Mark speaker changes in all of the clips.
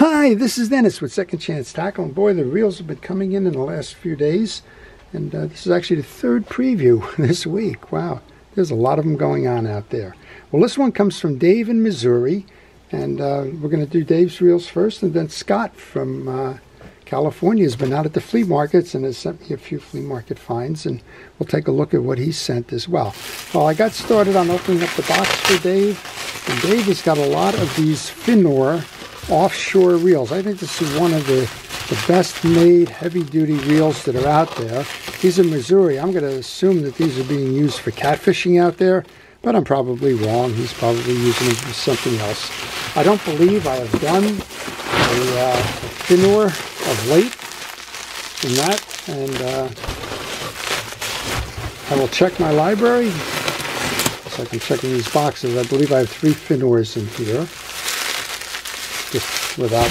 Speaker 1: Hi, this is Dennis with Second Chance Tackle, and boy, the reels have been coming in the last few days, and this is actually the third preview this week. Wow, there's a lot of them going on out there. Well, this one comes from Dave in Missouri, and we're going to do Dave's reels first, and then Scott from California has been out at the flea markets and has sent me a few flea market finds, and we'll take a look at what he sent as well. Well, I got started on opening up the box for Dave, and Dave has got a lot of these Finor offshore reels. I think this is one of the best made heavy-duty reels that are out there. He's in Missouri. I'm going to assume that these are being used for catfishing out there, but I'm probably wrong. He's probably using them for something else. I don't believe I have done a Finor of late in that, and I will check my library so I can check in these boxes. I believe I have 3 Finors in here, just without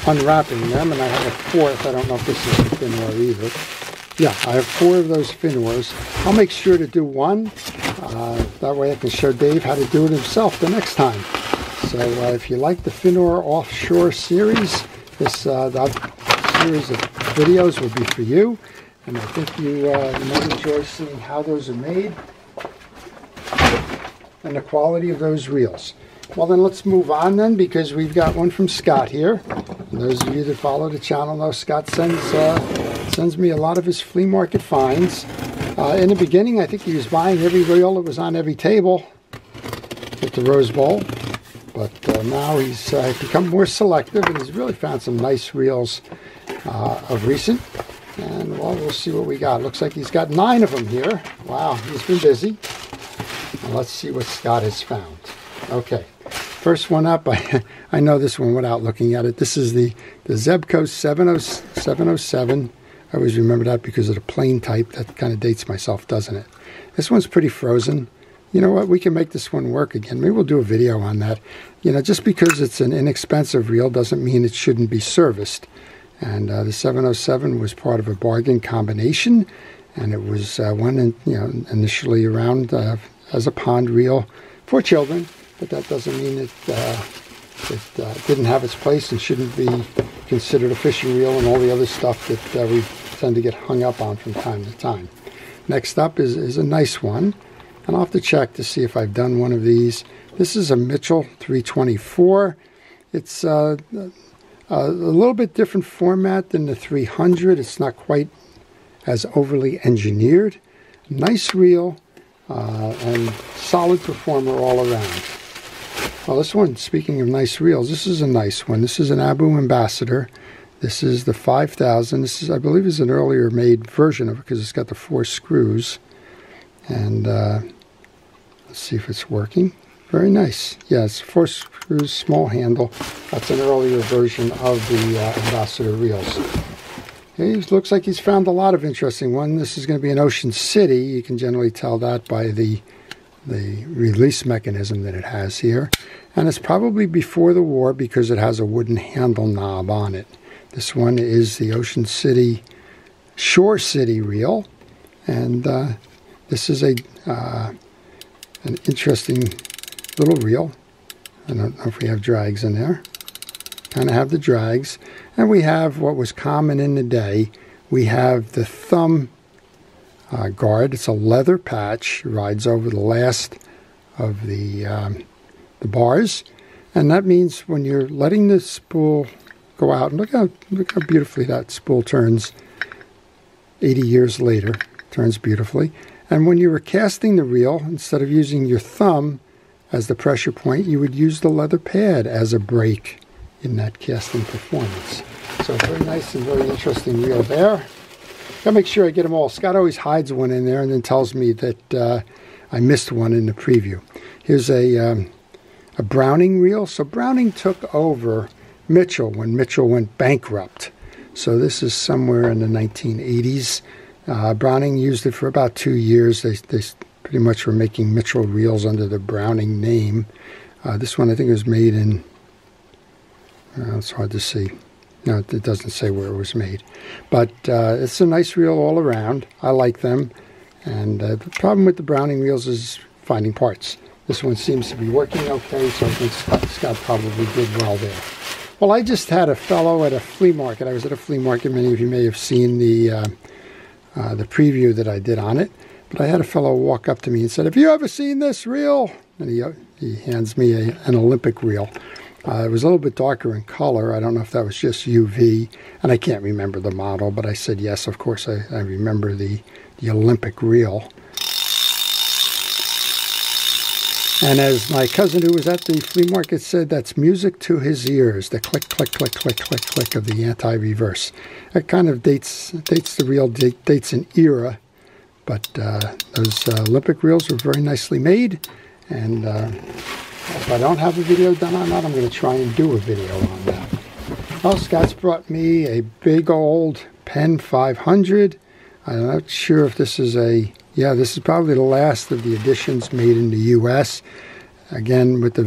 Speaker 1: unwrapping them, and I have a 4th. I don't know if this is a Finor either. Yeah, I have 4 of those Finors. I'll make sure to do one. That way I can show Dave how to do it himself the next time. So if you like the Finor offshore series, this that series of videos will be for you. And I think you might enjoy seeing how those are made and the quality of those reels. Well, then let's move on then, because we've got one from Scott here. And those of you that follow the channel know Scott sends me a lot of his flea market finds. In the beginning, I think he was buying every reel that was on every table at the Rose Bowl. But now he's become more selective, and he's really found some nice reels of recent. And well, we'll see what we got. Looks like he's got 9 of them here. Wow, he's been busy. And let's see what Scott has found. Okay. First one up, I know this one without looking at it. This is the Zebco 707. I always remember that because of the plain type. That kind of dates myself, doesn't it? This one's pretty frozen. You know what? We can make this one work again. Maybe we'll do a video on that. You know, just because it's an inexpensive reel doesn't mean it shouldn't be serviced. And the 707 was part of a bargain combination, and it was one initially around as a pond reel for children. But that doesn't mean it didn't have its place and shouldn't be considered a fishing reel and all the other stuff that we tend to get hung up on from time to time. Next up is a nice one, and I'll have to check to see if I've done one of these. This is a Mitchell 324. It's a little bit different format than the 300. It's not quite as overly engineered. Nice reel and solid performer all around. Well, this one, speaking of nice reels, this is a nice one. This is an Abu Ambassador. This is the 5000. This is, I believe, is an earlier made version of it because it's got the 4 screws. And let's see if it's working. Very nice. Yeah, it's 4 screws, small handle. That's an earlier version of the Ambassador reels. It looks like he's found a lot of interesting ones. This is going to be an Ocean City. You can generally tell that by the release mechanism that it has here. And it's probably before the war because it has a wooden handle knob on it. This one is the Ocean City Shore City reel. And this is an interesting little reel. I don't know if we have drags in there. Kind of have the drags. And we have what was common in the day. We have the thumb guard. It's a leather patch. It rides over the last of the bars. And that means when you're letting the spool go out, and look how beautifully that spool turns 80 years later. Turns beautifully. And when you were casting the reel, instead of using your thumb as the pressure point, you would use the leather pad as a brake in that casting performance. So very nice and very interesting reel there. Gotta make sure I get them all. Scott always hides one in there and then tells me that I missed one in the preview. Here's a Browning reel. So Browning took over Mitchell when Mitchell went bankrupt. So this is somewhere in the 1980s. Browning used it for about 2 years. They pretty much were making Mitchell reels under the Browning name. This one I think was made in, it's hard to see. No, it doesn't say where it was made. But it's a nice reel all around. I like them. And the problem with the Browning reels is finding parts. This one seems to be working okay, so I think Scott probably did well there. Well, I just had a fellow at a flea market. I was at a flea market. Many of you may have seen the preview that I did on it. But I had a fellow walk up to me and said, "Have you ever seen this reel?" And he hands me an Olympic reel. It was a little bit darker in color. I don't know if that was just UV, and I can't remember the model, but I said, yes, of course, I remember the Olympic reel. And as my cousin who was at the flea market said, that's music to his ears, the click, click, click, click, click, click of the anti-reverse. It kind of dates the reel, dates an era, but those Olympic reels were very nicely made, and if I don't have a video done on that, I'm going to try and do a video on that. Well, Scott's brought me a big old Penn 500. I'm not sure if this is yeah, this is probably the last of the editions made in the U.S. Again, with the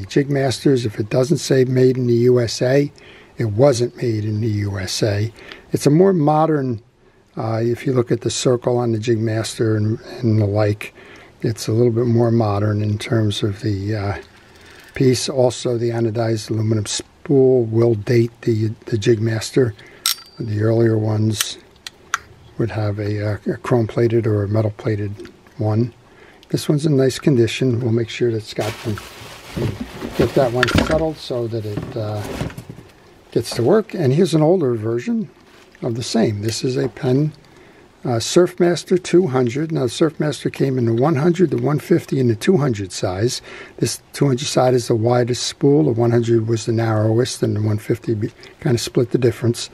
Speaker 1: Jigmasters, if it doesn't say made in the USA, it wasn't made in the USA. It's a more modern, if you look at the circle on the Jigmaster and the like, it's a little bit more modern in terms of the piece. Also, the anodized aluminum spool will date the Jigmaster. The earlier ones would have a chrome-plated or a metal-plated one. This one's in nice condition. We'll make sure that Scott can get that one settled so that it gets to work. And here's an older version of the same. This is a Penn Surfmaster 200. Now, the Surfmaster came in the 100, the 150, and the 200 size. This 200 side is the widest spool. The 100 was the narrowest, and the 150 kind of split the difference.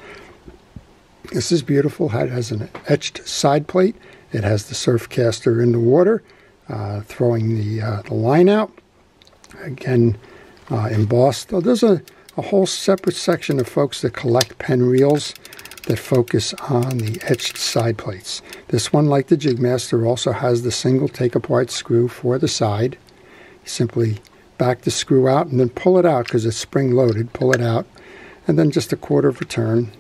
Speaker 1: This is beautiful. It has an etched side plate. It has the Surfcaster in the water, throwing the line out. Again, embossed. Oh, there's a whole separate section of folks that collect Penn reels that focus on the etched side plates. This one, like the Jigmaster, also has the single take-apart screw for the side. You simply back the screw out and then pull it out because it's spring-loaded. Pull it out, and then just a quarter of a turn,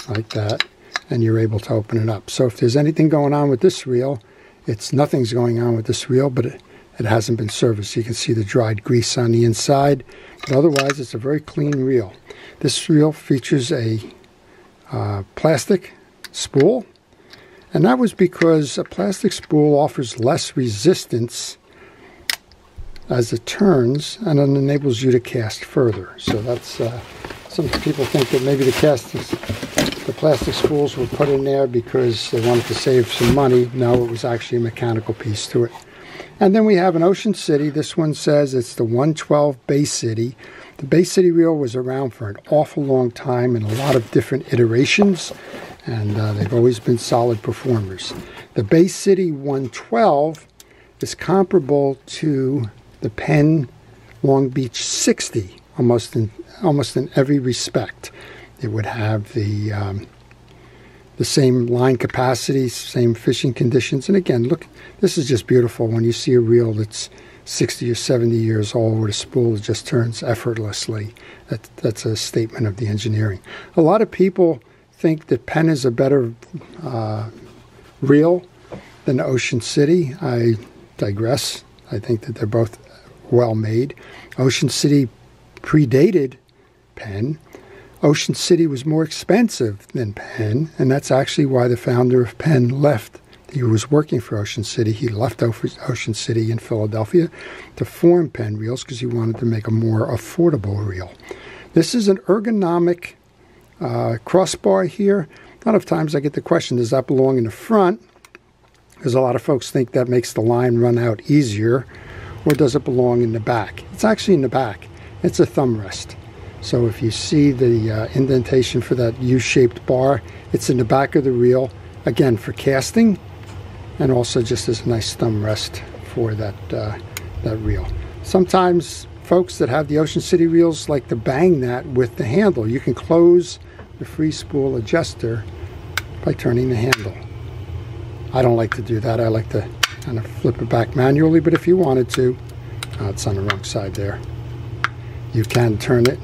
Speaker 1: like that, and you're able to open it up. So if there's anything going on with this reel, nothing's going on with this reel, but it hasn't been serviced. You can see the dried grease on the inside, but otherwise it's a very clean reel. This reel features a plastic spool, and that was because a plastic spool offers less resistance as it turns, and it enables you to cast further. So that's some people think that maybe the plastic spools were put in there because they wanted to save some money. No, it was actually a mechanical piece to it. And then we have an Ocean City. This one says it's the 112 Bay City. The Bay City reel was around for an awful long time in a lot of different iterations, and they've always been solid performers. The Bay City 112 is comparable to the Penn Long Beach 60, almost in every respect. It would have the same line capacity, same fishing conditions. And again, look, this is just beautiful when you see a reel that's 60 or 70 years old where the spool just turns effortlessly. That's a statement of the engineering. A lot of people think that Penn is a better reel than Ocean City. I digress. I think that they're both well made. Ocean City predated Penn. Ocean City was more expensive than Penn, and that's actually why the founder of Penn left. He was working for Ocean City. He left Ocean City in Philadelphia to form Penn reels because he wanted to make a more affordable reel. This is an ergonomic crossbar here. A lot of times I get the question, does that belong in the front? Because a lot of folks think that makes the line run out easier, or does it belong in the back? It's actually in the back. It's a thumb rest. So if you see the indentation for that U-shaped bar, it's in the back of the reel, again for casting, and also just as a nice thumb rest for that reel. Sometimes folks that have the Ocean City reels like to bang that with the handle. You can close the free spool adjuster by turning the handle. I don't like to do that. I like to kind of flip it back manually, but if you wanted to, it's on the wrong side there. You can turn it,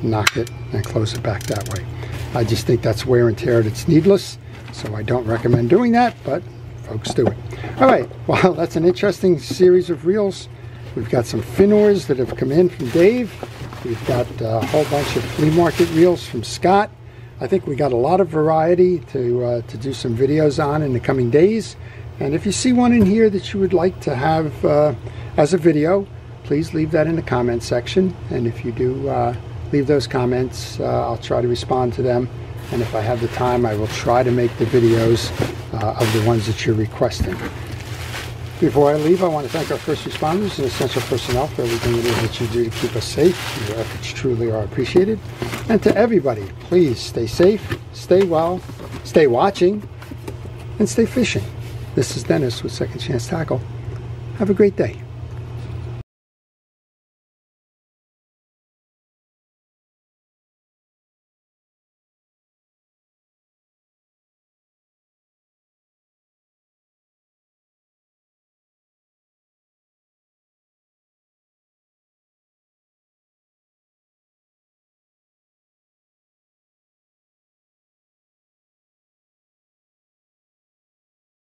Speaker 1: knock it, and close it back that way. I just think that's wear and tear that's needless, so I don't recommend doing that, but folks do it. All right, well, that's an interesting series of reels. We've got some fin oars that have come in from Dave. We've got a whole bunch of flea market reels from Scott. I think we got a lot of variety to do some videos on in the coming days. And if you see one in here that you would like to have as a video, please leave that in the comment section. And if you do leave those comments, I'll try to respond to them. And if I have the time, I will try to make the videos of the ones that you're requesting. Before I leave, I want to thank our first responders and essential personnel for everything it is that you do to keep us safe. Your efforts truly are appreciated. And to everybody, please stay safe, stay well, stay watching, and stay fishing. This is Dennis with Second Chance Tackle. Have a great day.